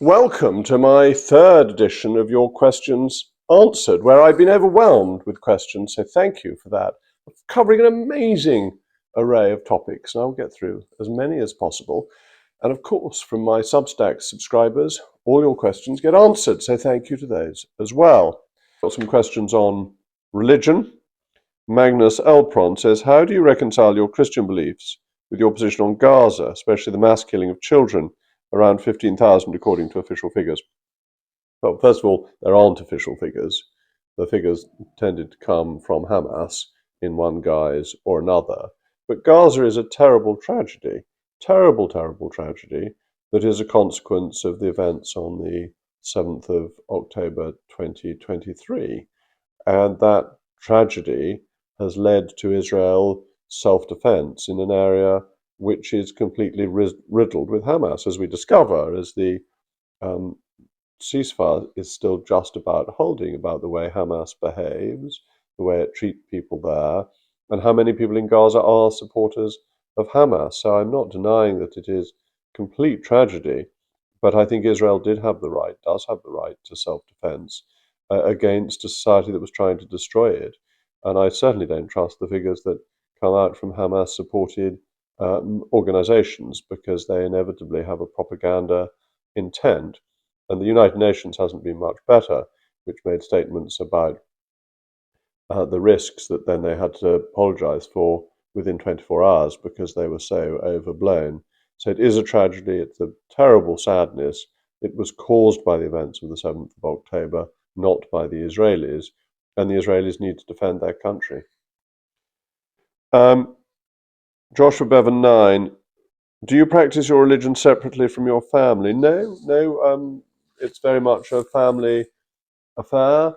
Welcome to my third edition of Your Questions Answered, where I've been overwhelmed with questions, so thank you for that. Covering an amazing array of topics, and I'll get through as many as possible. And of course, from my Substack subscribers, all your questions get answered, so thank you to those as well. Got some questions on religion. Magnus Elpron says, how do you reconcile your Christian beliefs with your position on Gaza, especially the mass killing of children? Around 15,000 according to official figures. Well, first of all, there aren't official figures. The figures tended to come from Hamas in one guise or another. But Gaza is a terrible tragedy, terrible tragedy that is a consequence of the events on the 7th of October 2023. And that tragedy has led to Israel self-defense in an area which is completely riddled with Hamas, as we discover, as the ceasefire is still just about holding, about the way Hamas behaves, the way it treats people there, and how many people in Gaza are supporters of Hamas. So I'm not denying that it is complete tragedy, but I think Israel does have the right to self-defense against a society that was trying to destroy it. And I certainly don't trust the figures that come out from Hamas-supported organizations, because they inevitably have a propaganda intent. And the United Nations hasn't been much better, which made statements about the risks that then they had to apologize for within 24 hours because they were so overblown. So it is a tragedy. It's a terrible sadness. It was caused by the events of the 7th of October, not by the Israelis. And the Israelis need to defend their country. Joshua Bevan 9, do you practice your religion separately from your family? No, it's very much a family affair.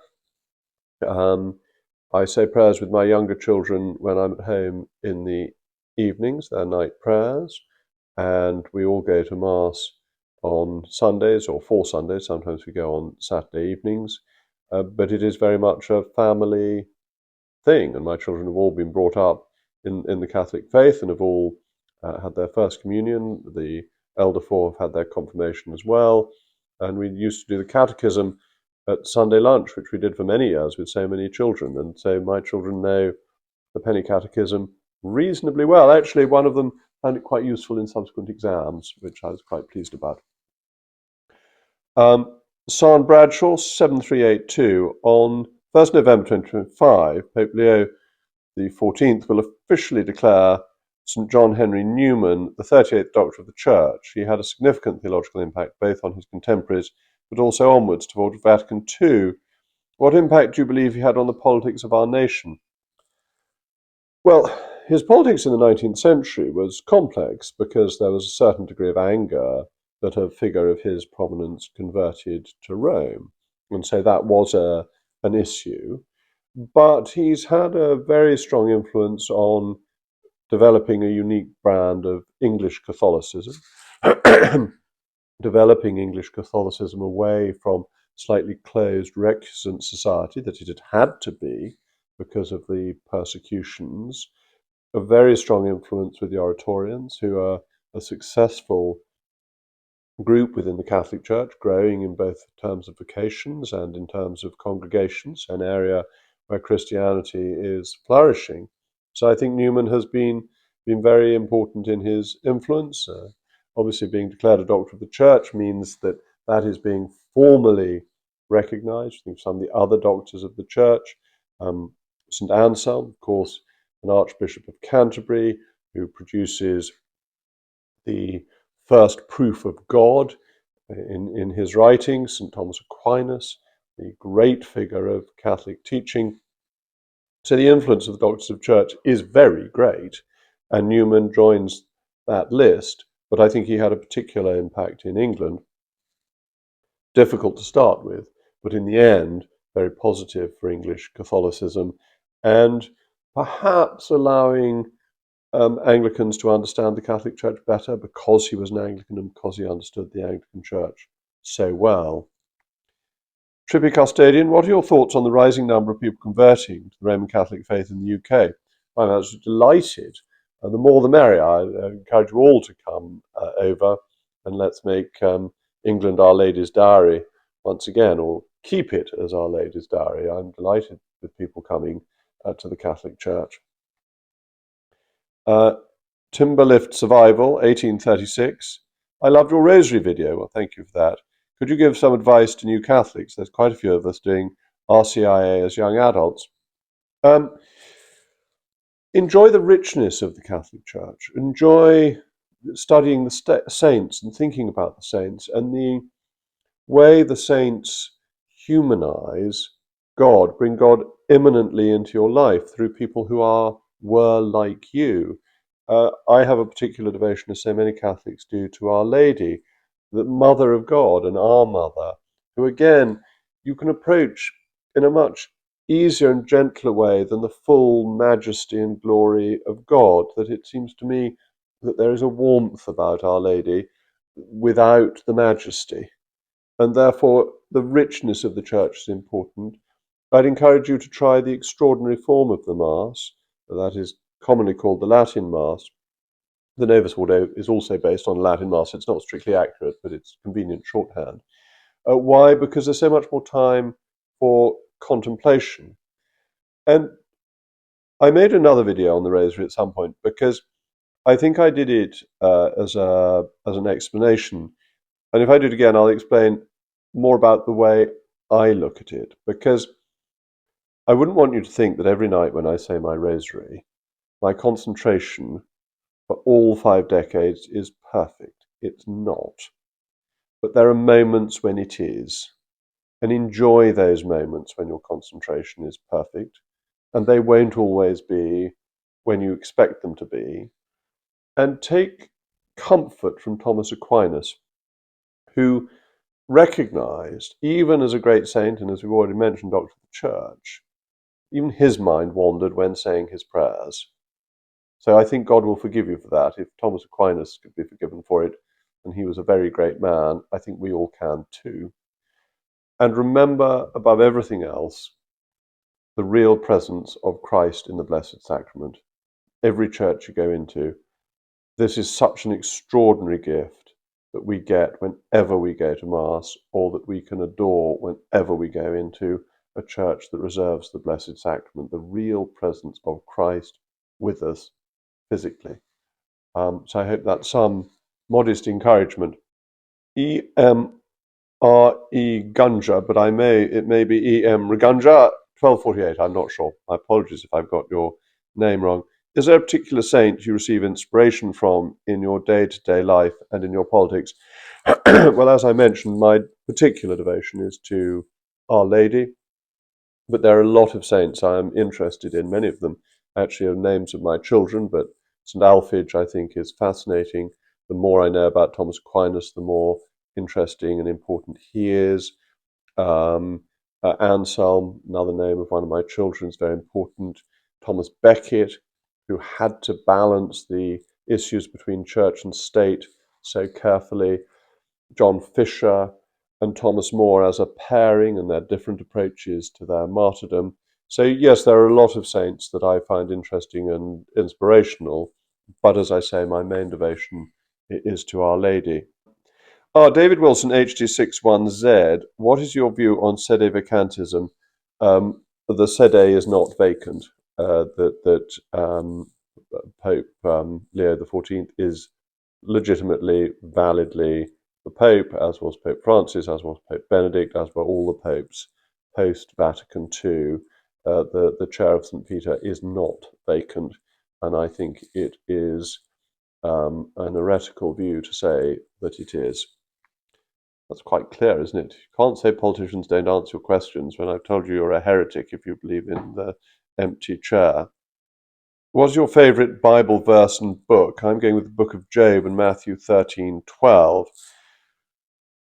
I say prayers with my younger children when I'm at home in the evenings, they're night prayers, and we all go to Mass on Sundays, or for Sundays, sometimes we go on Saturday evenings, but it is very much a family thing, and my children have all been brought up in the Catholic faith and have all had their first communion. The elder four have had their confirmation as well, and we used to do the catechism at Sunday lunch, which we did for many years with so many children, and so my children know the Penny Catechism reasonably well. Actually, one of them found it quite useful in subsequent exams, which I was quite pleased about. San Bradshaw 7382, on 1st November 2025, Pope Leo the 14th will officially declare St. John Henry Newman the 38th Doctor of the Church. He had a significant theological impact both on his contemporaries but also onwards toward Vatican II. What impact do you believe he had on the politics of our nation? Well, his politics in the 19th century was complex because there was a certain degree of anger that a figure of his prominence converted to Rome, and so that was an issue. But he's had a very strong influence on developing a unique brand of English Catholicism, developing English Catholicism away from slightly closed, recusant society that it had had to be because of the persecutions. A very strong influence with the Oratorians, who are a successful group within the Catholic Church, growing in both terms of vocations and in terms of congregations, an area where Christianity is flourishing. So I think Newman has been very important in his influence. Obviously, being declared a Doctor of the Church means that that is being formally recognized. I think some of the other doctors of the Church, St. Anselm, of course, an Archbishop of Canterbury, who produces the first proof of God in his writings, St. Thomas Aquinas, the great figure of Catholic teaching. So the influence of the Doctors of Church is very great, and Newman joins that list, but I think he had a particular impact in England. Difficult to start with, but in the end, very positive for English Catholicism, and perhaps allowing Anglicans to understand the Catholic Church better because he was an Anglican and because he understood the Anglican Church so well. Trippy Custodian, what are your thoughts on the rising number of people converting to the Roman Catholic faith in the UK? I'm absolutely delighted. The more the merrier. I encourage you all to come over, and let's make England Our Lady's Diary once again, or keep it as Our Lady's Diary. I'm delighted with people coming to the Catholic Church. Timberlift Survival, 1836. I loved your rosary video. Well, thank you for that. Could you give some advice to new Catholics? There's quite a few of us doing RCIA as young adults. Enjoy the richness of the Catholic Church. Enjoy studying the saints and thinking about the saints and the way the saints humanize God, bring God immanently into your life through people who were like you. I have a particular devotion, as so many Catholics do, to Our Lady, the Mother of God and our Mother, who again you can approach in a much easier and gentler way than the full majesty and glory of God. That it seems to me that there is a warmth about Our Lady without the majesty, and therefore the richness of the Church is important. I'd encourage you to try the extraordinary form of the Mass, that is commonly called the Latin Mass. The Novus Ordo is also based on Latin Mass. It's not strictly accurate, but it's convenient shorthand. Why? Because there's so much more time for contemplation. And I made another video on the Rosary at some point because I think I did it as an explanation. And if I do it again, I'll explain more about the way I look at it. Because I wouldn't want you to think that every night when I say my Rosary, my concentration for all 5 decades is perfect. It's not. But there are moments when it is. And enjoy those moments when your concentration is perfect. And they won't always be when you expect them to be. And take comfort from Thomas Aquinas, who recognized, even as a great saint, and as we've already mentioned, Doctor of the Church, even his mind wandered when saying his prayers. So I think God will forgive you for that. If Thomas Aquinas could be forgiven for it, and he was a very great man, I think we all can too. And remember, above everything else, the real presence of Christ in the Blessed Sacrament. Every church you go into, this is such an extraordinary gift that we get whenever we go to Mass, or that we can adore whenever we go into a church that reserves the Blessed Sacrament, the real presence of Christ with us physically. So I hope that's some modest encouragement. E.M. R.E. Gunja, but it may be E.M. Regunja, 1248, I'm not sure. My apologies if I've got your name wrong. Is there a particular saint you receive inspiration from in your day-to-day life and in your politics? Well, as I mentioned, my particular devotion is to Our Lady, but there are a lot of saints I am interested in. Many of them actually are names of my children, but St. Alphege, I think, is fascinating. The more I know about Thomas Aquinas, the more interesting and important he is. Anselm, another name of one of my children, is very important. Thomas Becket, who had to balance the issues between church and state so carefully. John Fisher and Thomas More as a pairing, and their different approaches to their martyrdom. So yes, there are a lot of saints that I find interesting and inspirational, but as I say, my main devotion is to Our Lady. David Wilson, HD61Z, what is your view on sede vacantism? The sede is not vacant. Pope Leo XIV is legitimately, validly the Pope, as was Pope Francis, as was Pope Benedict, as were all the popes post-Vatican II. The chair of St. Peter is not vacant, and I think it is an heretical view to say that it is. That's quite clear, isn't it? You can't say politicians don't answer your questions when I've told you you're a heretic if you believe in the empty chair. What's your favourite Bible verse and book? I'm going with the book of Job and Matthew 13:12.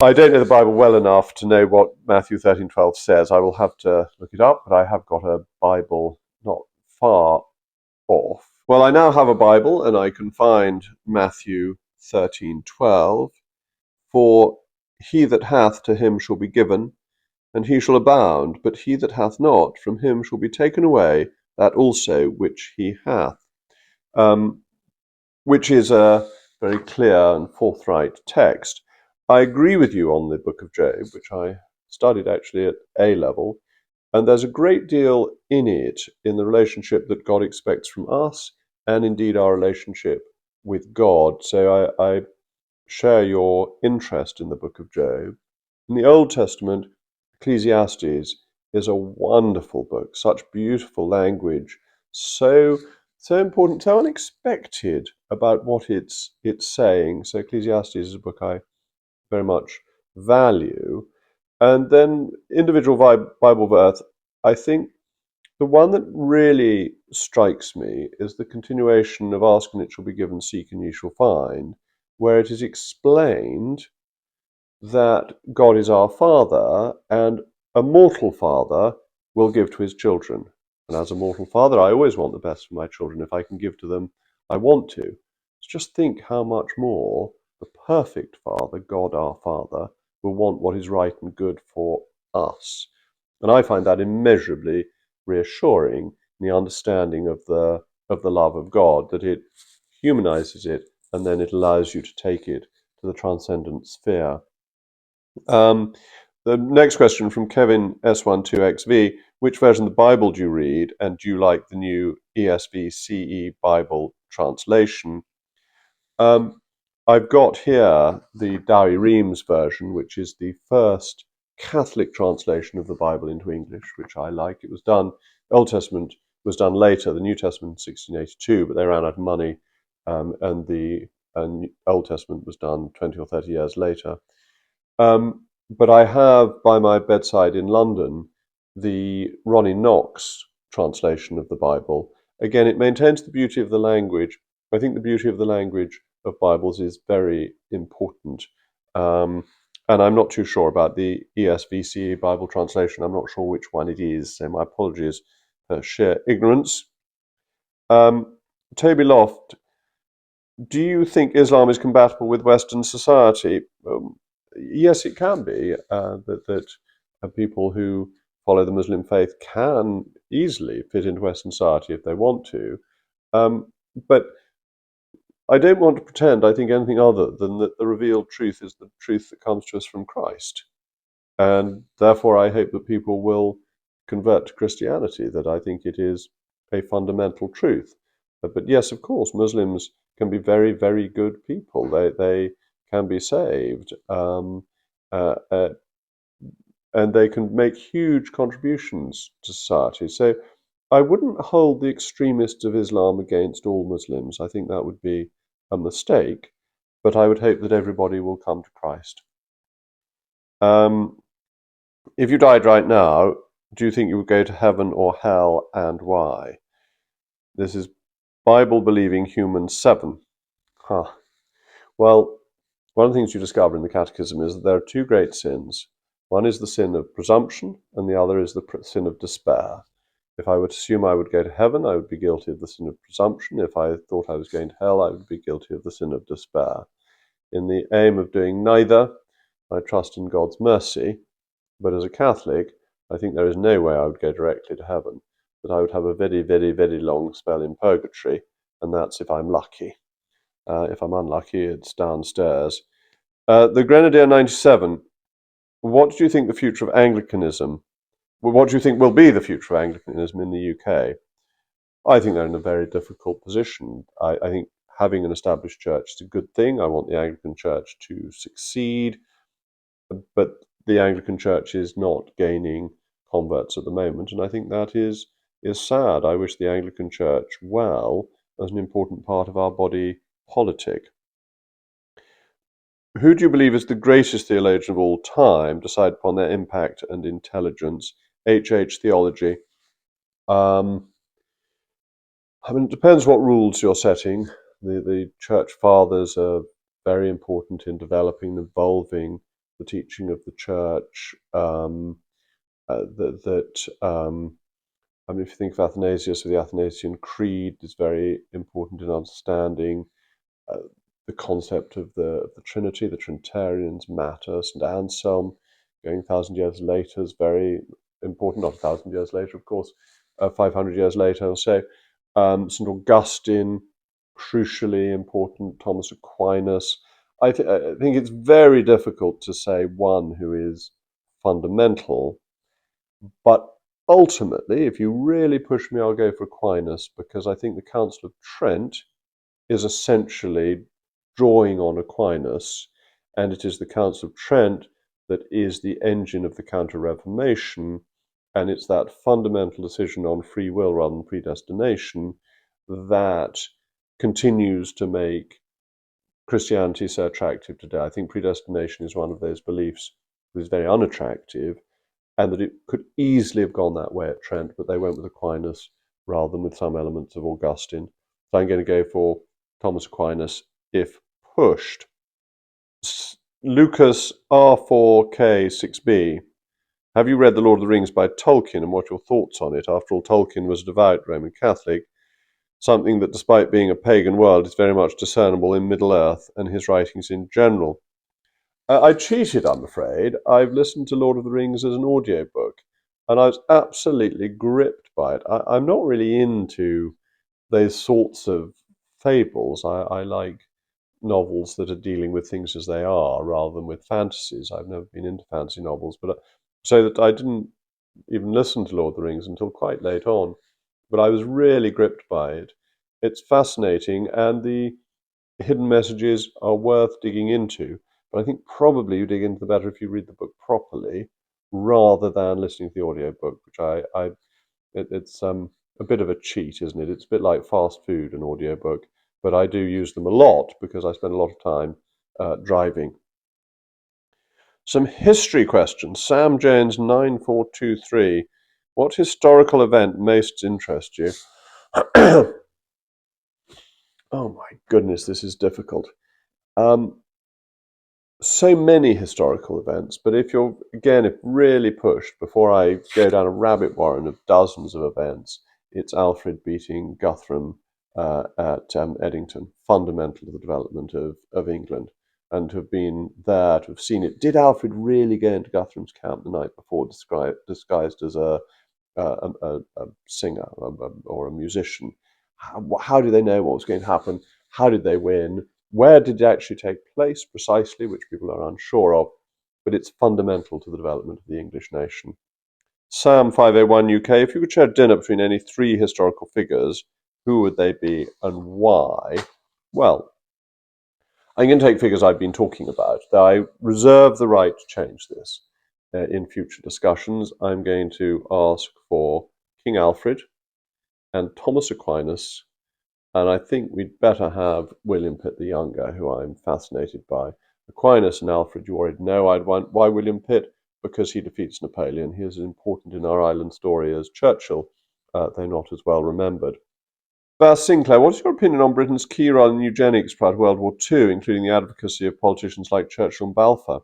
I don't know the Bible well enough to know what Matthew 13:12 says. I will have to look it up, but I have got a Bible not far off. Well, I now have a Bible, and I can find Matthew 13:12. For he that hath, to him shall be given, and he shall abound. But he that hath not, from him shall be taken away that also which he hath. Which is a very clear and forthright text. I agree with you on the book of Job, which I studied actually at A level, and there's a great deal in it, in the relationship that God expects from us, and indeed our relationship with God. So I share your interest in the book of Job. In the Old Testament, Ecclesiastes is a wonderful book, such beautiful language, so important, so unexpected about what it's saying. So Ecclesiastes is a book I very much value. And then individual Bible verse, I think the one that really strikes me is the continuation of ask and it shall be given, seek and ye shall find, where it is explained that God is our Father, and a mortal father will give to his children. And as a mortal father, I always want the best for my children. If I can give to them, I want to. Just think how much more the perfect Father, God our Father, will want what is right and good for us. And I find that immeasurably reassuring in the understanding of the love of God, that it humanizes it and then it allows you to take it to the transcendent sphere. The next question from Kevin S12XV: which version of the Bible do you read, and do you like the new ESV CE Bible translation? Um, I've got here the Dowie Reams version, which is the first Catholic translation of the Bible into English, which I like. It was done, Old Testament was done later, the New Testament in 1682, but they ran out of money, and the Old Testament was done 20 or 30 years later. But I have by my bedside in London the Ronnie Knox translation of the Bible. Again, it maintains the beauty of the language. I think the beauty of the language of Bibles is very important. And I'm not too sure about the ESV Bible translation. I'm not sure which one it is, so my apologies for sheer ignorance. Toby Loft: do you think Islam is compatible with Western society? Yes, it can be. That people who follow the Muslim faith can easily fit into Western society if they want to. But I don't want to pretend I think anything other than that the revealed truth is the truth that comes to us from Christ. And therefore, I hope that people will convert to Christianity, that I think it is a fundamental truth. But yes, of course, Muslims can be very, very good people. They can be saved, uh, uh, and they can make huge contributions to society. So I wouldn't hold the extremists of Islam against all Muslims. I think that would be a mistake, but I would hope that everybody will come to Christ. If you died right now, do you think you would go to heaven or hell, and why? This is Bible-believing human 7. Huh. Well, one of the things you discover in the Catechism is that there are two great sins. One is the sin of presumption, and the other is the sin of despair. If I were to assume I would go to heaven, I would be guilty of the sin of presumption. If I thought I was going to hell, I would be guilty of the sin of despair. In the aim of doing neither, I trust in God's mercy. But as a Catholic, I think there is no way I would go directly to heaven, that I would have a very, very, very long spell in purgatory, and that's if I'm lucky. If I'm unlucky, it's downstairs. The Grenadier 97, what do you think the future of Anglicanism, what do you think will be the future of Anglicanism in the UK? I think they're in a very difficult position. I think having an established church is a good thing. I want the Anglican Church to succeed, but the Anglican Church is not gaining converts at the moment, and I think that is sad. I wish the Anglican Church well as an important part of our body politic. Who do you believe is the greatest theologian of all time? Decide upon their impact and intelligence. H theology. I mean, it depends what rules you're setting. The church fathers are very important in developing and evolving the teaching of the church. I mean, if you think of Athanasius, or the Athanasian Creed is very important in understanding uh, the concept of the Trinity, the Trinitarians, Matter, St. Anselm, going 1,000 years later is very important, not 1,000 years later, of course, 500 years later or so. St. Augustine, crucially important, Thomas Aquinas. I think it's very difficult to say one who is fundamental, but ultimately, if you really push me, I'll go for Aquinas because I think the Council of Trent is essentially drawing on Aquinas, and it is the Council of Trent that is the engine of the Counter-Reformation, and it's that fundamental decision on free will rather than predestination that continues to make Christianity is so attractive today. I think predestination is one of those beliefs that is very unattractive, and that it could easily have gone that way at Trent, but they went with Aquinas rather than with some elements of Augustine. So I'm going to go for Thomas Aquinas if pushed. Lucas R4K6B. Have you read The Lord of the Rings by Tolkien, and what are your thoughts on it? After all, Tolkien was a devout Roman Catholic, something that, despite being a pagan world, is very much discernible in Middle-earth and his writings in general. I cheated, I'm afraid. I've listened to Lord of the Rings as an audiobook, and I was absolutely gripped by it. I'm not really into those sorts of fables. I like novels that are dealing with things as they are rather than with fantasies. I've never been into fantasy novels, but so that I didn't even listen to Lord of the Rings until quite late on. But I was really gripped by it. It's fascinating, and the hidden messages are worth digging into. But I think probably you dig into the better if you read the book properly rather than listening to the audiobook, which it's a bit of a cheat, isn't it? It's a bit like fast food, an audiobook, but I do use them a lot because I spend a lot of time driving. Some history questions. Sam Jones 9423. What historical event most interests you? Oh my goodness, this is difficult. So many historical events, but if really pushed, before I go down a rabbit warren of dozens of events, it's Alfred beating Guthrum at Edington, fundamental to the development of England, and to have been there, to have seen it. Did Alfred really go into Guthrum's camp the night before, disguised as a singer or a musician? How do they know what was going to happen? How did they win? Where did it actually take place precisely, which people are unsure of, but it's fundamental to the development of the English nation. Sam 501 UK, if you could share dinner between any three historical figures, who would they be and why? Well, I'm going to take figures I've been talking about, though I reserve the right to change this in future discussions. I'm going to ask for King Alfred and Thomas Aquinas, and I think we'd better have William Pitt the Younger, who I'm fascinated by. Aquinas and Alfred, you already know I'd want. Why William Pitt? Because he defeats Napoleon. He is as important in our island story as Churchill, though not as well remembered. Bass Sinclair, what is your opinion on Britain's key role in eugenics prior to World War II, including the advocacy of politicians like Churchill and Balfour?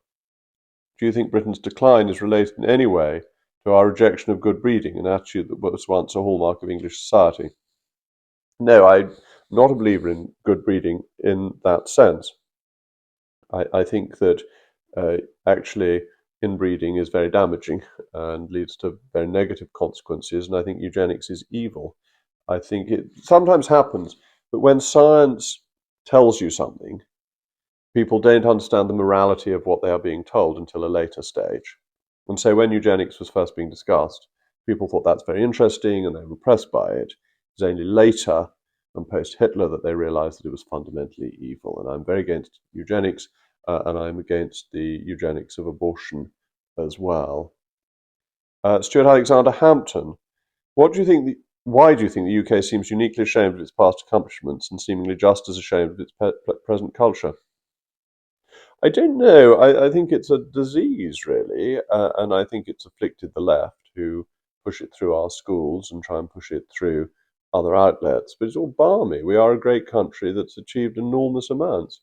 Do you think Britain's decline is related in any way to our rejection of good breeding, an attitude that was once a hallmark of English society? No, I'm not a believer in good breeding in that sense. I think that uh, actually inbreeding is very damaging and leads to very negative consequences, and I think eugenics is evil. I think it sometimes happens, but when science tells you something, people don't understand the morality of what they are being told until a later stage. And so when eugenics was first being discussed, people thought that's very interesting and they were impressed by it. It was only later and post Hitler that they realized that it was fundamentally evil. And I'm very against eugenics, and I'm against the eugenics of abortion as well. Stuart Alexander Hampton, what do you think? Why do you think the UK seems uniquely ashamed of its past accomplishments and seemingly just as ashamed of its present culture? I don't know. I think it's a disease, really, and I think it's afflicted the left, who push it through our schools and try and push it through other outlets. But it's all balmy. We are a great country that's achieved enormous amounts.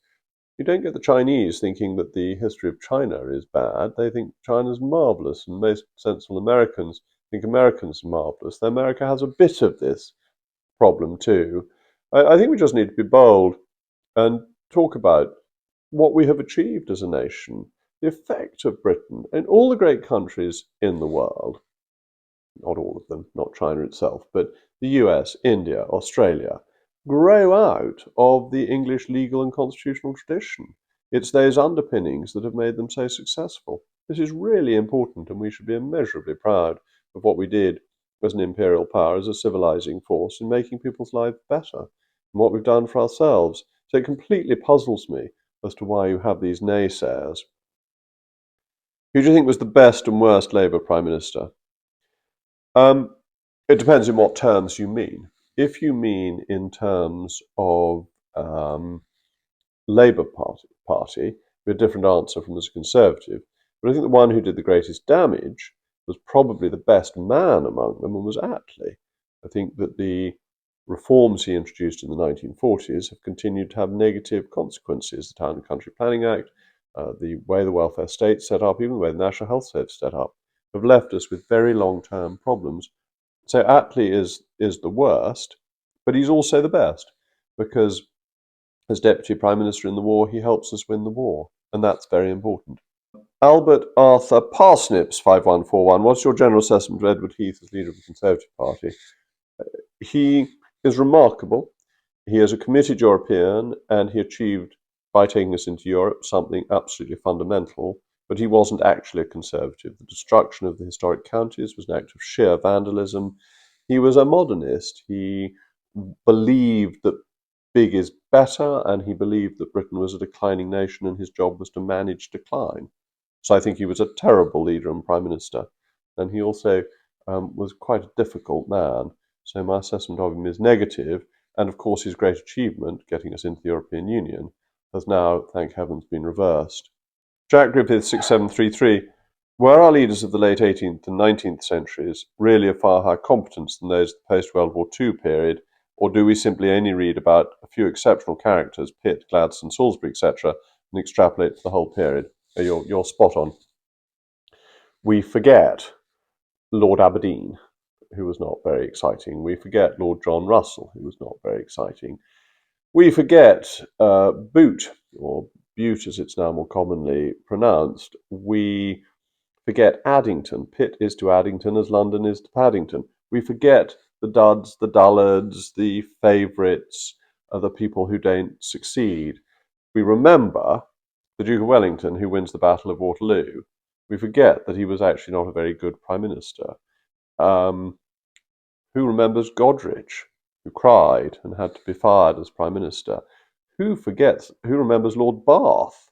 You don't get the Chinese thinking that the history of China is bad. They think China's marvelous, and most sensible Americans think Americans are marvelous. Though America has a bit of this problem too. I think we just need to be bold and talk about what we have achieved as a nation, the effect of Britain and all the great countries in the world, not all of them, not China itself, but the US, India, Australia, grow out of the English legal and constitutional tradition. It's those underpinnings that have made them so successful. This is really important, and we should be immeasurably proud of what we did as an imperial power, as a civilizing force in making people's lives better, and what we've done for ourselves. So it completely puzzles me as to why you have these naysayers. Who do you think was the best and worst Labour Prime Minister? Um, it depends in what terms you mean. If you mean in terms of Labour Party, with a different answer from as a Conservative. But I think the one who did the greatest damage was probably the best man among them, and was Attlee. I think that the reforms he introduced in the 1940s have continued to have negative consequences. The Town and Country Planning Act, the way the welfare state's set up, even the way the National Health Service set up, have left us with very long-term problems. So Attlee is the worst, but he's also the best, because as Deputy Prime Minister in the war, he helps us win the war, and that's very important. Albert Arthur Parsnips, 5141. What's your general assessment of Edward Heath as leader of the Conservative Party? He is remarkable. He is a committed European, and he achieved, by taking us into Europe, something absolutely fundamental. But he wasn't actually a Conservative. The destruction of the historic counties was an act of sheer vandalism. He was a modernist. He believed that big is better, and he believed that Britain was a declining nation and his job was to manage decline. So I think he was a terrible leader and Prime Minister. And he also was quite a difficult man. So my assessment of him is negative. And of course, his great achievement, getting us into the European Union, has now, thank heavens, been reversed. Jack Griffith 6733. Were our leaders of the late 18th and 19th centuries really of far higher competence than those of the post-World War II period, or do we simply only read about a few exceptional characters, Pitt, Gladstone, Salisbury, etc., and extrapolate to the whole period? You're spot on. We forget Lord Aberdeen, who was not very exciting. We forget Lord John Russell, who was not very exciting. We forget Bute, or Bute as it's now more commonly pronounced. We forget Addington. Pitt is to Addington as London is to Paddington. We forget the duds, the dullards, the favourites, the people who don't succeed. We remember the Duke of Wellington, who wins the Battle of Waterloo. We forget that he was actually not a very good Prime Minister. Who remembers Godrich, who cried and had to be fired as Prime Minister? Who remembers Lord Bath,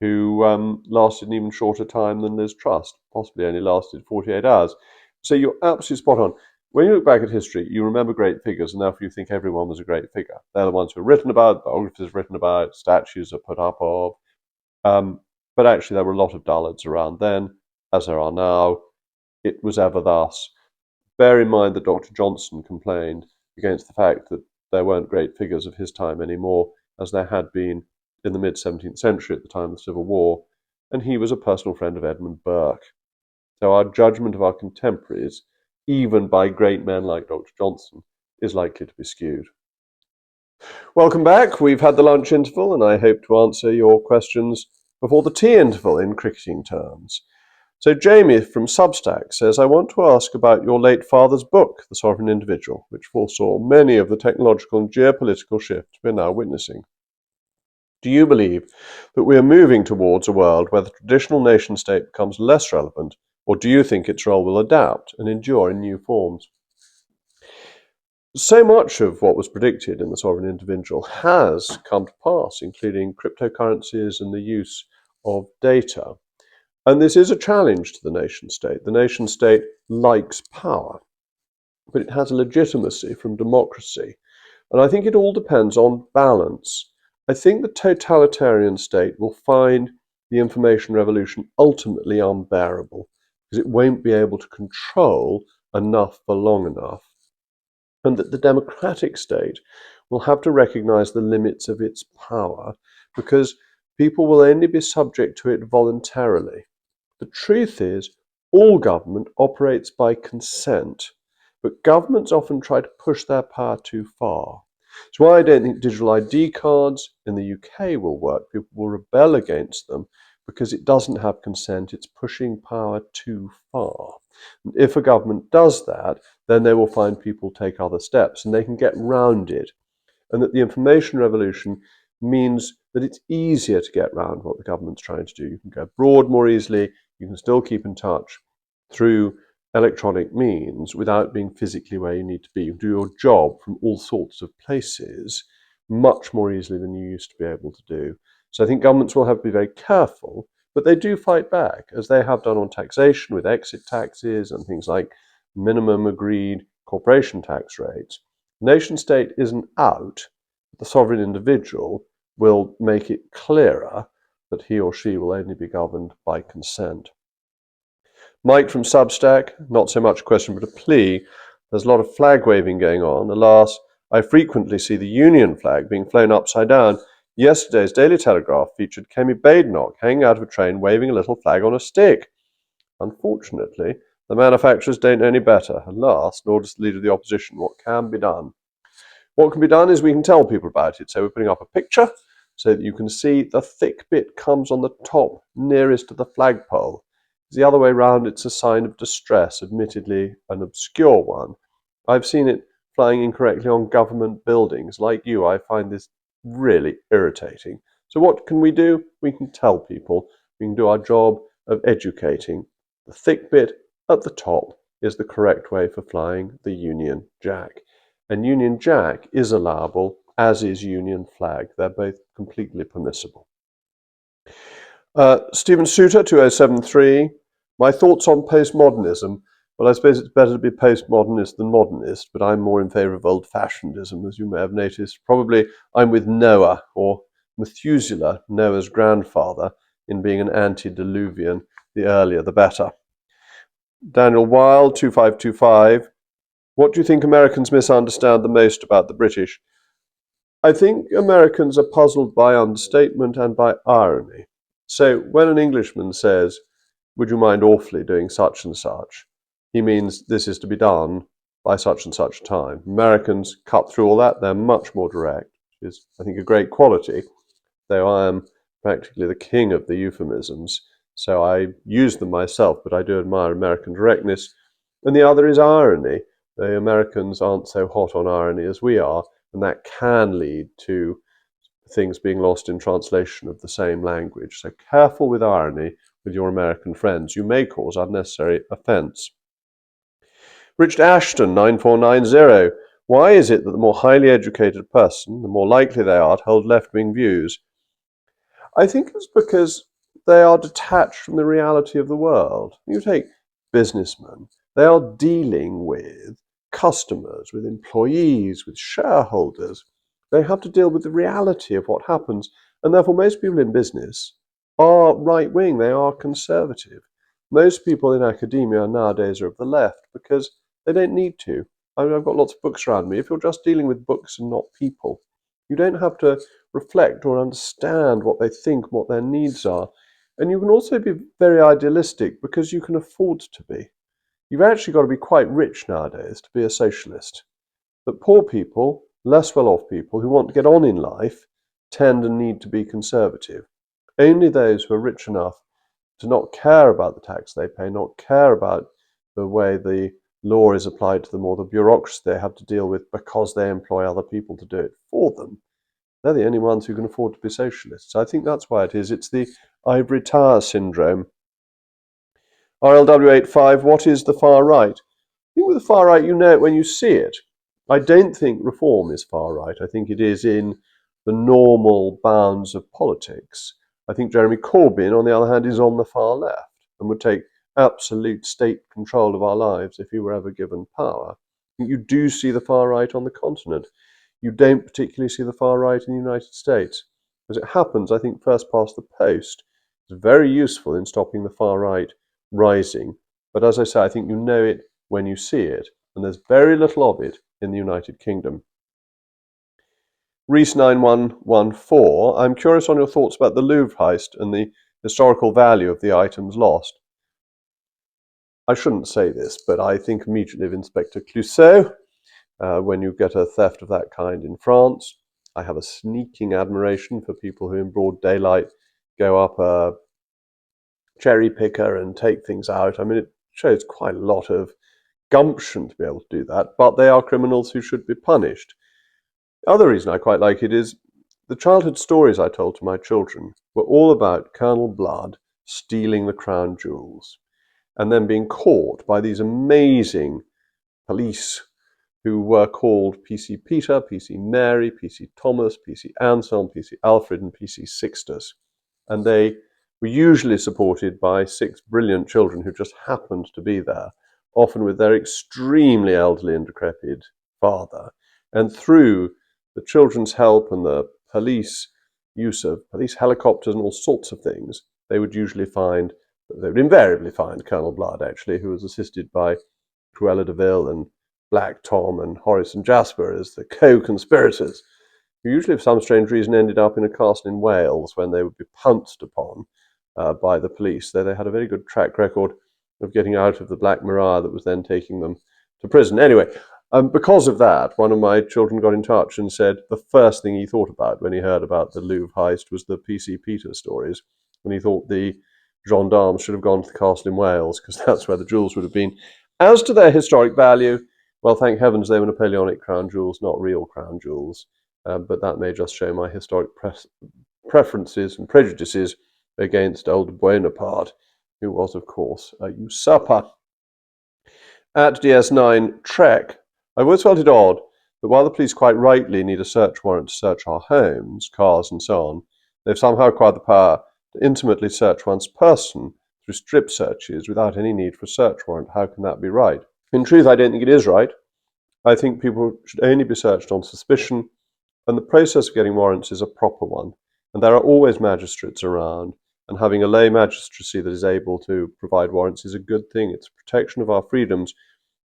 who lasted an even shorter time than Liz Truss, possibly only lasted 48 hours. So you're absolutely spot on. When you look back at history, you remember great figures, and therefore you think everyone was a great figure. They're the ones who are written about, biographies written about, statues are put up of. But actually there were a lot of dullards around then, as there are now. It was ever thus. Bear in mind that Dr. Johnson complained against the fact that there weren't great figures of his time anymore, as there had been in the mid-17th century at the time of the Civil War, and he was a personal friend of Edmund Burke. So our judgment of our contemporaries, even by great men like Dr. Johnson, is likely to be skewed. Welcome back. We've had the lunch interval, and I hope to answer your questions before the tea interval in cricketing terms. So Jamie from Substack says, I want to ask about your late father's book, The Sovereign Individual, which foresaw many of the technological and geopolitical shifts we're now witnessing. Do you believe that we are moving towards a world where the traditional nation-state becomes less relevant, or do you think its role will adapt and endure in new forms? So much of what was predicted in The Sovereign Individual has come to pass, including cryptocurrencies and the use of data. And this is a challenge to the nation-state. The nation-state likes power, but it has a legitimacy from democracy. And I think it all depends on balance. I think the totalitarian state will find the information revolution ultimately unbearable, because it won't be able to control enough for long enough. And that the democratic state will have to recognize the limits of its power, because people will only be subject to it voluntarily. The truth is, all government operates by consent, but governments often try to push their power too far. It's why I don't think digital ID cards in the UK will work. People will rebel against them because it doesn't have consent. It's pushing power too far. And if a government does that, then they will find people take other steps, and they can get round it. And that the information revolution means that it's easier to get around what the government's trying to do. You can go abroad more easily, you can still keep in touch through electronic means without being physically where you need to be. You do your job from all sorts of places much more easily than you used to be able to do. So I think governments will have to be very careful, but they do fight back, as they have done on taxation with exit taxes and things like minimum agreed corporation tax rates. Nation state isn't out. The sovereign individual will make it clearer that he or she will only be governed by consent. Mike from Substack, not so much a question but a plea. There's a lot of flag waving going on. Alas, I frequently see the Union flag being flown upside down. Yesterday's Daily Telegraph featured Kemi Badenoch hanging out of a train waving a little flag on a stick. Unfortunately, the manufacturers don't know any better. Alas, nor does the Leader of the Opposition. What can be done? What can be done is we can tell people about it. So we're putting up a picture so that you can see the thick bit comes on the top nearest to the flagpole. The other way round, it's a sign of distress, admittedly an obscure one. I've seen it flying incorrectly on government buildings. Like you, I find this really irritating. So what can we do? We can tell people. We can do our job of educating. The thick bit at the top is the correct way for flying the Union Jack. And Union Jack is allowable, as is Union Flag. They're both completely permissible. Stephen Souter, 2073. My thoughts on postmodernism. Well, I suppose it's better to be postmodernist than modernist, but I'm more in favour of old-fashionedism, as you may have noticed. Probably I'm with Noah, or Methuselah, Noah's grandfather, in being an antediluvian. The earlier, the better. Daniel Wilde, 2525. What do you think Americans misunderstand the most about the British? I think Americans are puzzled by understatement and by irony. So when an Englishman says, would you mind awfully doing such and such, he means this is to be done by such and such time. Americans cut through all that. They're much more direct, which is, I think, a great quality, though I am practically the king of the euphemisms. So I use them myself, but I do admire American directness. And the other is irony. The Americans aren't so hot on irony as we are, and that can lead to things being lost in translation of the same language. So careful with irony with your American friends. You may cause unnecessary offence. Richard Ashton, 9490. Why is it that the more highly educated person, the more likely they are to hold left-wing views? I think it's because they are detached from the reality of the world. You take businessmen, they are dealing with customers, with employees, with shareholders. They have to deal with the reality of what happens, and therefore most people in business are right-wing, they are conservative. Most people in academia nowadays are of the left because they don't need to. I mean, I've got lots of books around me. If you're just dealing with books and not people, you don't have to reflect or understand what they think, what their needs are. And you can also be very idealistic because you can afford to be. You've actually got to be quite rich nowadays to be a socialist. But poor people, less well-off people who want to get on in life tend and need to be conservative. Only those who are rich enough to not care about the tax they pay, not care about the way the law is applied to them or the bureaucracy they have to deal with because they employ other people to do it for them, they're the only ones who can afford to be socialists. I think that's why it is. It's the ivory tower syndrome. RLW85, what is the far right? I think with the far right, you know it when you see it. I don't think reform is far right. I think it is in the normal bounds of politics. I think Jeremy Corbyn, on the other hand, is on the far left and would take absolute state control of our lives if he were ever given power. You do see the far right on the continent. You don't particularly see the far right in the United States. As it happens, I think first past the post is very useful in stopping the far right rising. But as I say, I think you know it when you see it, and there's very little of it in the United Kingdom. Rees-9114, I'm curious on your thoughts about the Louvre heist and the historical value of the items lost. I shouldn't say this, but I think immediately of Inspector Clouseau. When you get a theft of that kind in France, I have a sneaking admiration for people who in broad daylight go up a cherry picker and take things out. I mean, it shows quite a lot of gumption to be able to do that, but they are criminals who should be punished. The other reason I quite like it is the childhood stories I told to my children were all about Colonel Blood stealing the crown jewels and then being caught by these amazing police who were called PC Peter, PC Mary, PC Thomas, PC Anselm, PC Alfred, and PC Sixtus. And they were usually supported by 6 brilliant children who just happened to be there, often with their extremely elderly and decrepit father. And through the children's help and the police use of police helicopters and all sorts of things, they would invariably find Colonel Blood, actually, who was assisted by Cruella de Vil and Black Tom and Horace and Jasper as the co-conspirators, who usually for some strange reason ended up in a castle in Wales when they would be pounced upon by the police, though they had a very good track record of getting out of the Black Maria that was then taking them to prison. Anyway, because of that, one of my children got in touch and said the first thing he thought about when he heard about the Louvre heist was the PC Peter stories, and he thought the gendarmes should have gone to the castle in Wales because that's where the jewels would have been. As to their historic value, well, thank heavens they were Napoleonic crown jewels, not real crown jewels. But that may just show my historic preferences and prejudices against old Bonaparte, who was, of course, a usurper. At DS9 Trek, I've always felt it odd that while the police quite rightly need a search warrant to search our homes, cars, and so on, they've somehow acquired the power to intimately search one's person through strip searches without any need for a search warrant. How can that be right? In truth, I don't think it is right. I think people should only be searched on suspicion, and the process of getting warrants is a proper one. And there are always magistrates around, and having a lay magistracy that is able to provide warrants is a good thing. It's protection of our freedoms.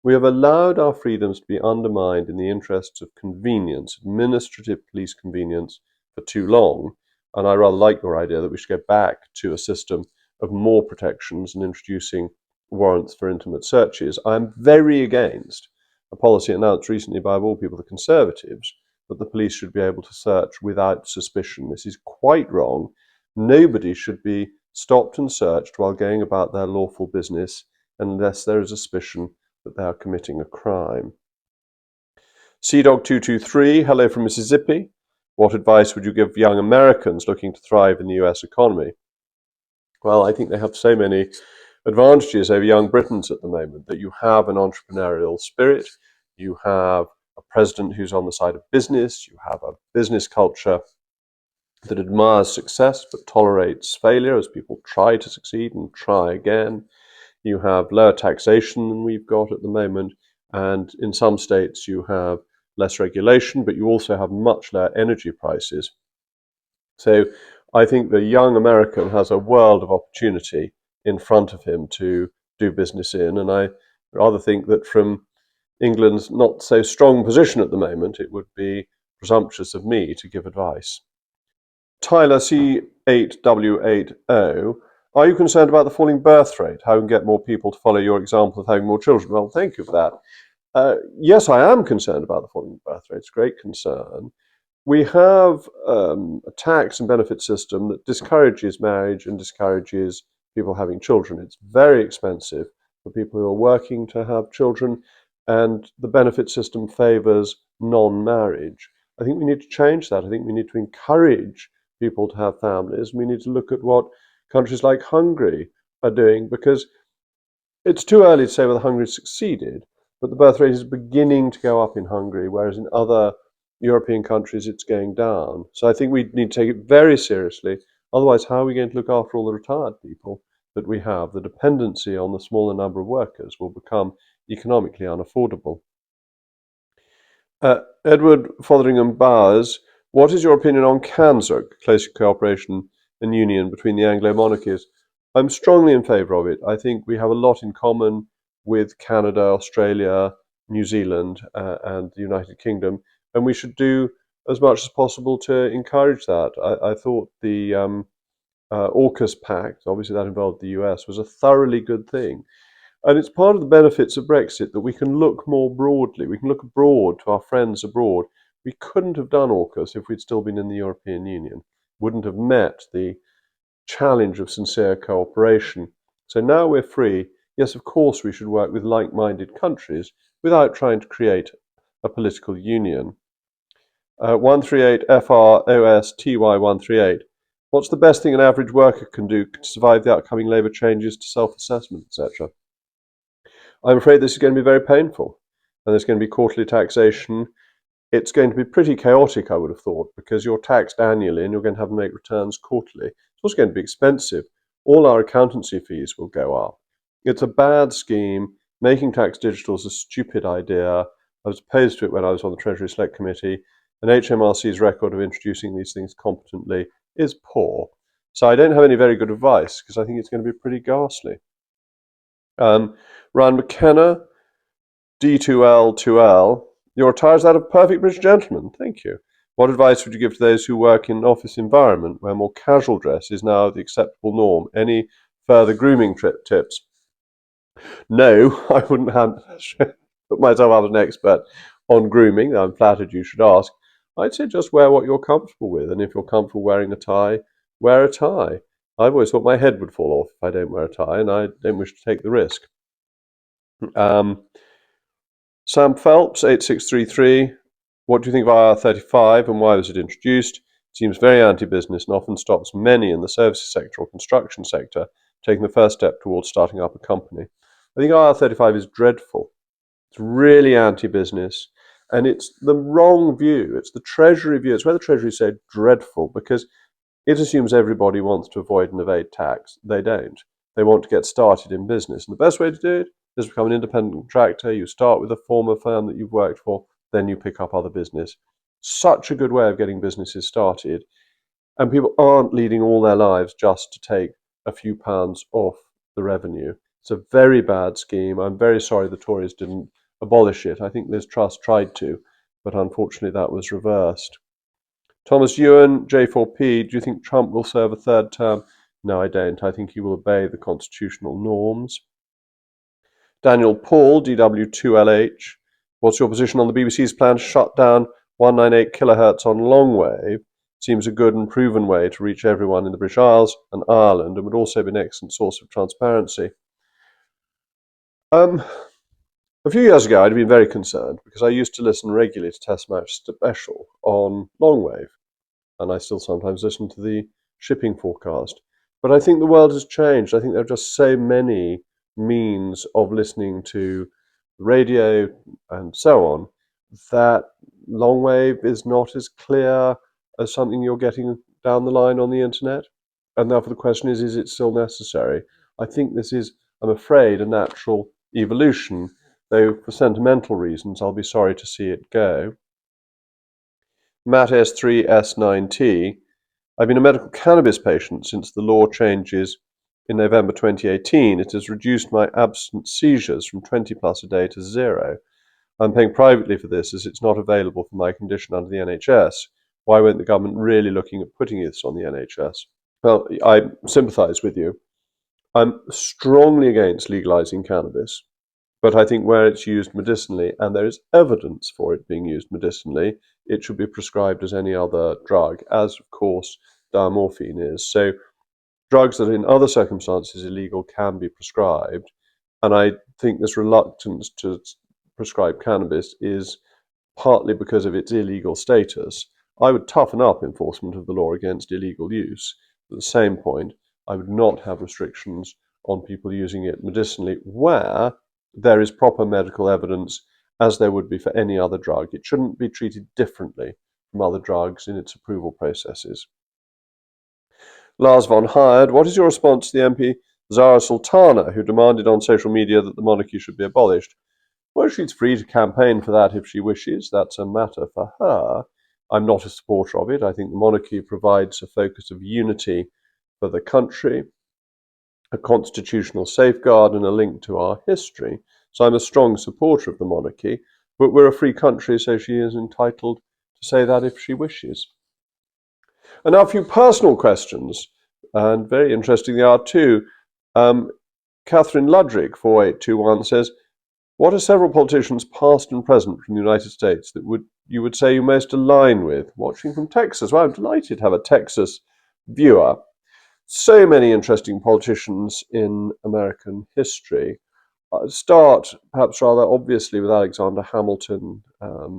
We have allowed our freedoms to be undermined in the interests of convenience, administrative police convenience, for too long. And I rather like your idea that we should go back to a system of more protections and introducing warrants for intimate searches. I'm very against a policy announced recently by, of all people, the Conservatives, that the police should be able to search without suspicion. This is quite wrong. Nobody should be stopped and searched while going about their lawful business unless there is a suspicion that they are committing a crime. CDog223, hello from Mississippi. What advice would you give young Americans looking to thrive in the US economy? Well, I think they have so many advantages over young Britons at the moment, that you have an entrepreneurial spirit, you have a president who's on the side of business, you have a business culture that admires success but tolerates failure as people try to succeed and try again. You have lower taxation than we've got at the moment, and in some states you have less regulation, but you also have much lower energy prices. So I think the young American has a world of opportunity in front of him to do business in, and I rather think that from England's not so strong position at the moment, it would be presumptuous of me to give advice. Tyler C8W80, are you concerned about the falling birth rate? How can get more people to follow your example of having more children? Well, thank you for that. Yes, I am concerned about the falling birth rate. It's a great concern. We have a tax and benefit system that discourages marriage and discourages people having children. It's very expensive for people who are working to have children, and the benefit system favors non-marriage. I think we need to change that. I think we need to encourage people to have families. We need to look at what countries like Hungary are doing, because it's too early to say whether Hungary succeeded, but the birth rate is beginning to go up in Hungary, whereas in other European countries it's going down. So I think we need to take it very seriously. Otherwise, how are we going to look after all the retired people that we have? The dependency on the smaller number of workers will become economically unaffordable. Edward Fotheringham Bowers, what is your opinion on CANZUK, closer cooperation and union between the Anglo monarchies? I'm strongly in favour of it. I think we have a lot in common with Canada, Australia, New Zealand, and the United Kingdom, and we should do as much as possible to encourage that. I thought the AUKUS Pact, obviously that involved the US, was a thoroughly good thing. And it's part of the benefits of Brexit that we can look more broadly. We can look abroad to our friends abroad. We couldn't have done AUKUS if we'd still been in the European Union. Wouldn't have met the challenge of sincere cooperation. So now we're free. Yes, of course we should work with like-minded countries without trying to create a political union. 138FROSTY138. What's the best thing an average worker can do to survive the upcoming labour changes to self-assessment, etc.? I'm afraid this is going to be very painful, and there's going to be quarterly taxation. It's going to be pretty chaotic, I would have thought, because you're taxed annually and you're going to have to make returns quarterly. It's also going to be expensive. All our accountancy fees will go up. It's a bad scheme. Making tax digital is a stupid idea. I was opposed to it when I was on the Treasury Select Committee, and HMRC's record of introducing these things competently is poor. So I don't have any very good advice because I think it's going to be pretty ghastly. Ryan McKenna, D2L2L. Your attire is that of perfect British gentleman. Thank you. What advice would you give to those who work in an office environment where more casual dress is now the acceptable norm? Any further grooming tips? No, I wouldn't have put myself up as an expert on grooming. I'm flattered you should ask. I'd say just wear what you're comfortable with, and if you're comfortable wearing a tie, wear a tie. I've always thought my head would fall off if I don't wear a tie, and I don't wish to take the risk. Sam Phelps, 8633. What do you think of IR35 and why was it introduced? It seems very anti-business and often stops many in the services sector or construction sector taking the first step towards starting up a company. I think IR35 is dreadful. It's really anti-business, and it's the wrong view. It's the Treasury view. It's where the Treasury said dreadful because it assumes everybody wants to avoid and evade tax. They don't. They want to get started in business. And the best way to do it is become an independent contractor. You start with a former firm that you've worked for, then you pick up other business. Such a good way of getting businesses started. And people aren't leading all their lives just to take a few pounds off the revenue. It's a very bad scheme. I'm very sorry the Tories didn't abolish it. I think Liz Truss tried to, but unfortunately that was reversed. Thomas Ewan, J4P, do you think Trump will serve a third term? No, I don't. I think he will obey the constitutional norms. Daniel Paul, DW2LH, what's your position on the BBC's plan to shut down 198 kilohertz on long wave? Seems a good and proven way to reach everyone in the British Isles and Ireland, and would also be an excellent source of transparency. A few years ago, I'd been very concerned because I used to listen regularly to Test Match Special on long wave, and I still sometimes listen to the shipping forecast. But I think the world has changed. I think there are just so many means of listening to radio and so on that long wave is not as clear as something you're getting down the line on the internet. And therefore the question is it still necessary? I think this is, I'm afraid, a natural evolution, though for sentimental reasons I'll be sorry to see it go. Matt S3S9T. I've been a medical cannabis patient since the law changes in November 2018. It has reduced my absent seizures from 20 plus a day to 0. I'm paying privately for this as it's not available for my condition under the NHS. Why weren't the government really looking at putting this on the NHS? Well, I sympathise with you. I'm strongly against legalising cannabis, but I think where it's used medicinally, and there is evidence for it being used medicinally, it should be prescribed as any other drug, as of course diamorphine is. So drugs that are in other circumstances illegal can be prescribed, and I think this reluctance to prescribe cannabis is partly because of its illegal status. I would toughen up enforcement of the law against illegal use. At the same point, I would not have restrictions on people using it medicinally where there is proper medical evidence, as there would be for any other drug. It shouldn't be treated differently from other drugs in its approval processes. Lars von Hired, what is your response to the MP Zara Sultana, who demanded on social media that the monarchy should be abolished? Well, she's free to campaign for that if she wishes. That's a matter for her. I'm not a supporter of it. I think the monarchy provides a focus of unity for the country, a constitutional safeguard, and a link to our history. So I'm a strong supporter of the monarchy, but we're a free country, so she is entitled to say that if she wishes. And now a few personal questions, and very interesting they are too. Catherine Ludrick, 4821, says, what are several politicians, past and present, from the United States that you would say you most align with? Watching from Texas. Well, I'm delighted to have a Texas viewer. So many interesting politicians in American history. Start, perhaps rather obviously, with Alexander Hamilton,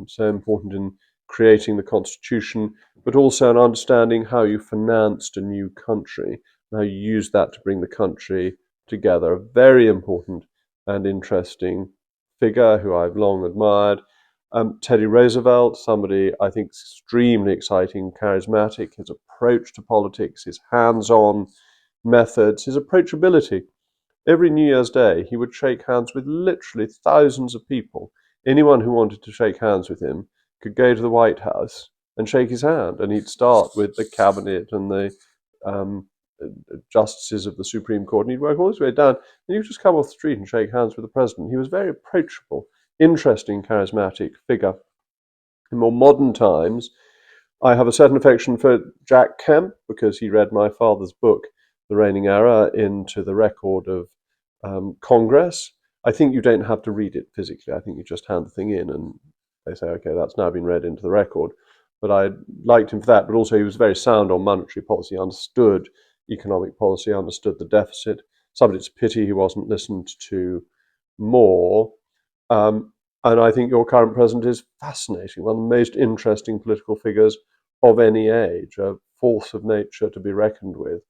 so important in creating the constitution, but also an understanding how you financed a new country, and how you used that to bring the country together. A very important and interesting figure who I've long admired. Teddy Roosevelt, somebody I think extremely exciting, charismatic, his approach to politics, his hands-on methods, his approachability. Every New Year's Day, he would shake hands with literally thousands of people. Anyone who wanted to shake hands with him could go to the White House and shake his hand, and he'd start with the cabinet and the um, justices of the Supreme Court, and he'd work all his way down, and you could just come off the street and shake hands with the president. He was very approachable, interesting, charismatic figure. In more modern times, I have a certain affection for Jack Kemp because he read my father's book, The Reigning Error, into the record of Congress. I think you don't have to read it physically. I think you just hand the thing in and they say, okay, that's now been read into the record. But I liked him for that. But also, he was very sound on monetary policy, understood economic policy, understood the deficit. Somebody, it's a pity he wasn't listened to more. Um, and I think your current president is fascinating, one of the most interesting political figures of any age, a force of nature to be reckoned with.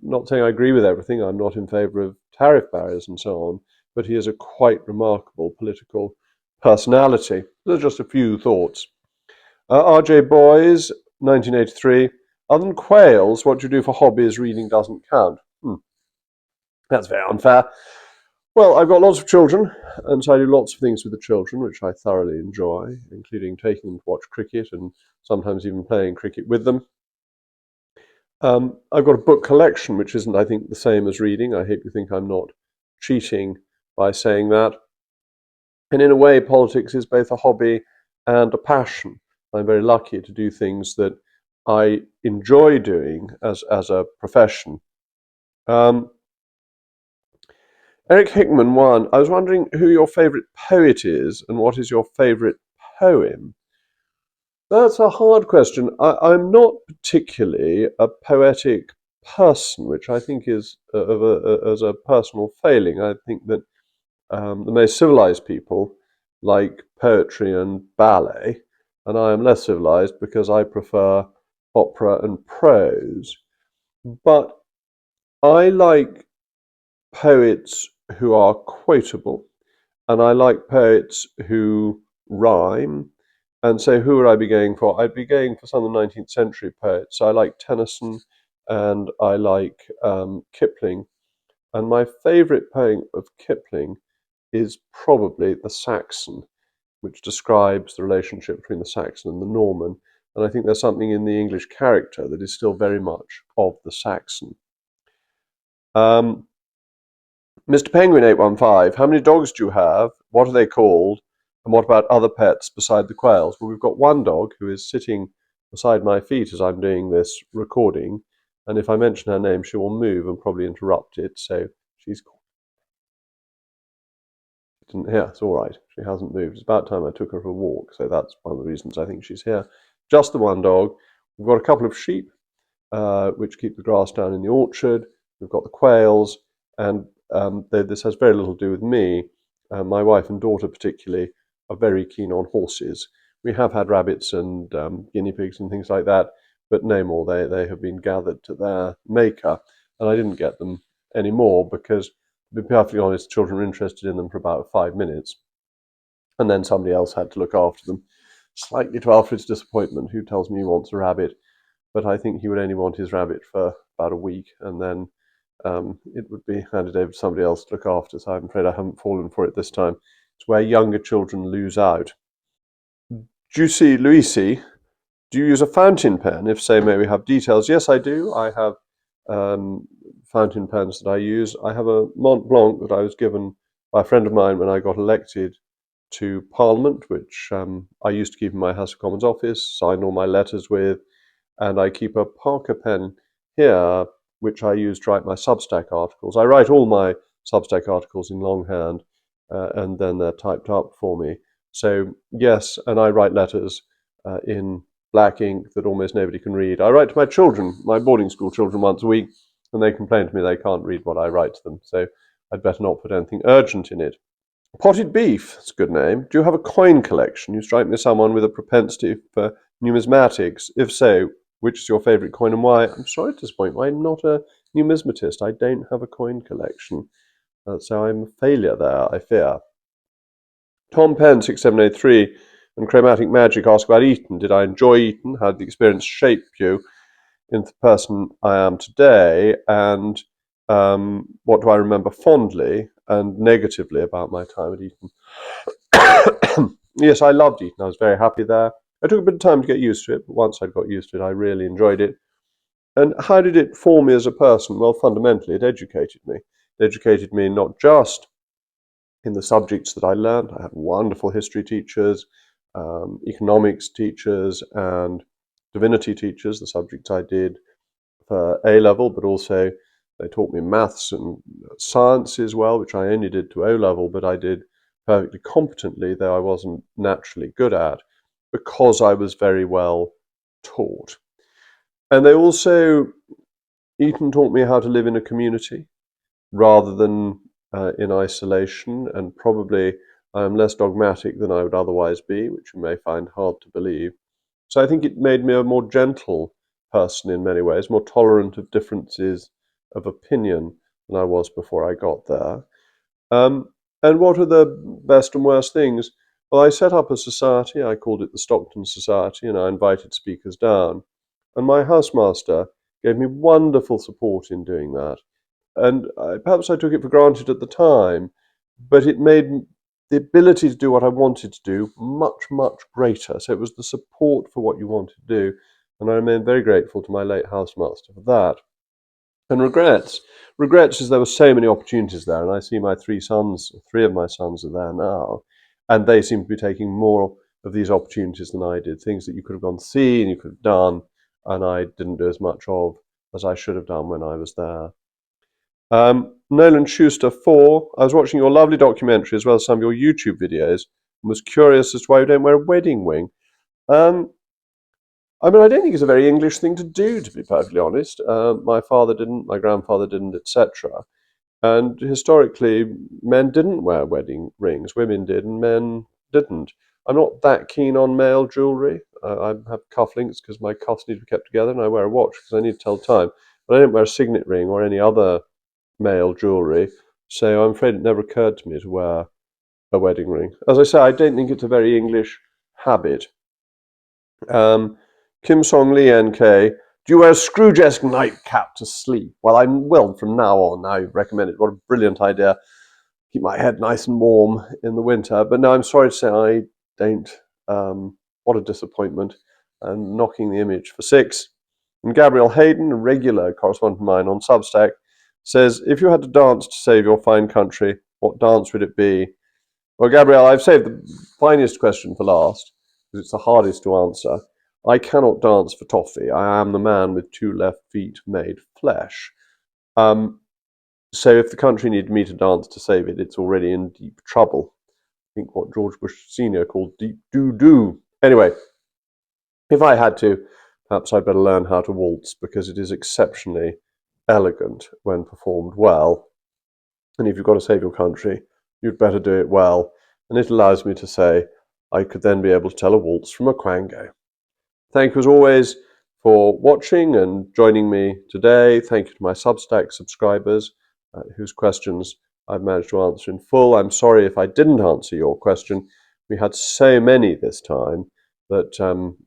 Not saying I agree with everything, I'm not in favour of tariff barriers and so on, but he is a quite remarkable political personality. There's just a few thoughts. R.J. Boys, 1983. Other than quails, what do you do for hobbies? Reading doesn't count. That's very unfair. Well, I've got lots of children, and so I do lots of things with the children, which I thoroughly enjoy, including taking them to watch cricket and sometimes even playing cricket with them. I've got a book collection, which isn't, I think, the same as reading. I hope you think I'm not cheating by saying that. And in a way, politics is both a hobby and a passion. I'm very lucky to do things that I enjoy doing as a profession. Um, Eric Hickman, one. I was wondering who your favourite poet is and what is your favourite poem? That's a hard question. I'm not particularly a poetic person, which I think is as a personal failing. I think that the most civilized people like poetry and ballet, and I am less civilized because I prefer opera and prose. But I like poets who are quotable, and I like poets who rhyme. And so, who would I be going for? I'd be going for some of the 19th century poets. I like Tennyson and I like Kipling. And my favourite poem of Kipling is probably The Saxon, which describes the relationship between the Saxon and the Norman. And I think there's something in the English character that is still very much of the Saxon. Mr. Penguin 815, how many dogs do you have? What are they called? And what about other pets beside the quails? Well, we've got one dog who is sitting beside my feet as I'm doing this recording. And if I mention her name, she will move and probably interrupt it. So she's didn't hear. It's all right. She hasn't moved. It's about time I took her for a walk. So that's one of the reasons I think she's here. Just the one dog. We've got a couple of sheep, which keep the grass down in the orchard. We've got the quails, and this has very little to do with me. My wife and daughter, particularly, are very keen on horses. We have had rabbits and guinea pigs and things like that, but no more. They have been gathered to their maker, and I didn't get them anymore because, to be perfectly honest, children were interested in them for about 5 minutes, and then somebody else had to look after them. Slightly to Alfred's disappointment, who tells me he wants a rabbit, but I think he would only want his rabbit for about a week, and then it would be handed over to somebody else to look after. So I'm afraid I haven't fallen for it this time. It's where younger children lose out. Juicy Luisi, do you use a fountain pen? If so, may we have details? Yes, I do. I have fountain pens that I use. I have a Mont Blanc that I was given by a friend of mine when I got elected to Parliament, which I used to keep in my House of Commons office, sign all my letters with, and I keep a Parker pen here, which I use to write my Substack articles. I write all my Substack articles in longhand, and then they're typed up for me. So yes, and I write letters in black ink that almost nobody can read. I write to my children, my boarding school children, once a week, and they complain to me they can't read what I write to them. So I'd better not put anything urgent in it. Potted Beef, that's a good name. Do you have a coin collection? You strike me as someone with a propensity for numismatics. If so, which is your favourite coin and why? I'm sorry to disappoint you, I'm not a numismatist. I don't have a coin collection. So I'm a failure there, I fear. Tom Penn, 6783, and Chromatic Magic ask about Eton. Did I enjoy Eton? How did the experience shape you into the person I am today? And what do I remember fondly and negatively about my time at Eton? Yes, I loved Eton. I was very happy there. It took a bit of time to get used to it, but once I got used to it, I really enjoyed it. And how did it form me as a person? Well, fundamentally, it educated me. It educated me not just in the subjects that I learned. I had wonderful history teachers, economics teachers, and divinity teachers, the subjects I did for A level, but also they taught me maths and science as well, which I only did to O level, but I did perfectly competently, though I wasn't naturally good at, because I was very well taught. And they also, Eton taught me how to live in a community rather than in isolation, and probably I am less dogmatic than I would otherwise be, which you may find hard to believe. So I think it made me a more gentle person in many ways, more tolerant of differences of opinion than I was before I got there. Um, and what are the best and worst things? Well, I set up a society, I called it the Stockton Society, and I invited speakers down. And my housemaster gave me wonderful support in doing that. And perhaps I took it for granted at the time, but it made the ability to do what I wanted to do much, much greater. So it was the support for what you wanted to do. And I remain very grateful to my late housemaster for that. And regrets. Regrets is there were so many opportunities there, and I see my three of my sons are there now, and they seem to be taking more of these opportunities than I did. Things that you could have gone to see and you could have done, and I didn't do as much of as I should have done when I was there. Nolan Schuster 4. I was watching your lovely documentary as well as some of your YouTube videos and was curious as to why you don't wear a wedding ring. Um, I mean, I don't think it's a very English thing to do, to be perfectly honest. My father didn't, my grandfather didn't, etc. And historically, men didn't wear wedding rings. Women did, and men didn't. I'm not that keen on male jewellery. I have cufflinks because my cuffs need to be kept together, and I wear a watch because I need to tell time. But I don't wear a signet ring or any other male jewellery. So I'm afraid it never occurred to me to wear a wedding ring. As I say, I don't think it's a very English habit. Kim Song Lee NK, do you wear a Scrooge-esque nightcap to sleep? Well, I will from now on. I recommend it. What a brilliant idea. Keep my head nice and warm in the winter. But no, I'm sorry to say I don't. What a disappointment. And knocking the image for 6. And Gabrielle Hayden, a regular correspondent of mine on Substack, says, if you had to dance to save your fine country, what dance would it be? Well, Gabrielle, I've saved the finest question for last, because it's the hardest to answer. I cannot dance for toffee. I am the man with 2 left feet made flesh. So if the country needed me to dance to save it, it's already in deep trouble. I think what George Bush Sr. called deep doo-doo. Anyway, if I had to, perhaps I'd better learn how to waltz, because it is exceptionally elegant when performed well. And if you've got to save your country, you'd better do it well. And it allows me to say I could then be able to tell a waltz from a quango. Thank you as always for watching and joining me today. Thank you to my Substack subscribers whose questions I've managed to answer in full. I'm sorry if I didn't answer your question. We had so many this time that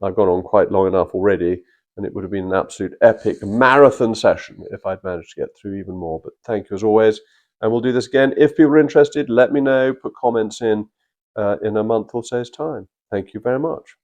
I've gone on quite long enough already, and it would have been an absolute epic marathon session if I'd managed to get through even more. But thank you as always, and we'll do this again. If people are interested, let me know, put comments in a month or so's time. Thank you very much.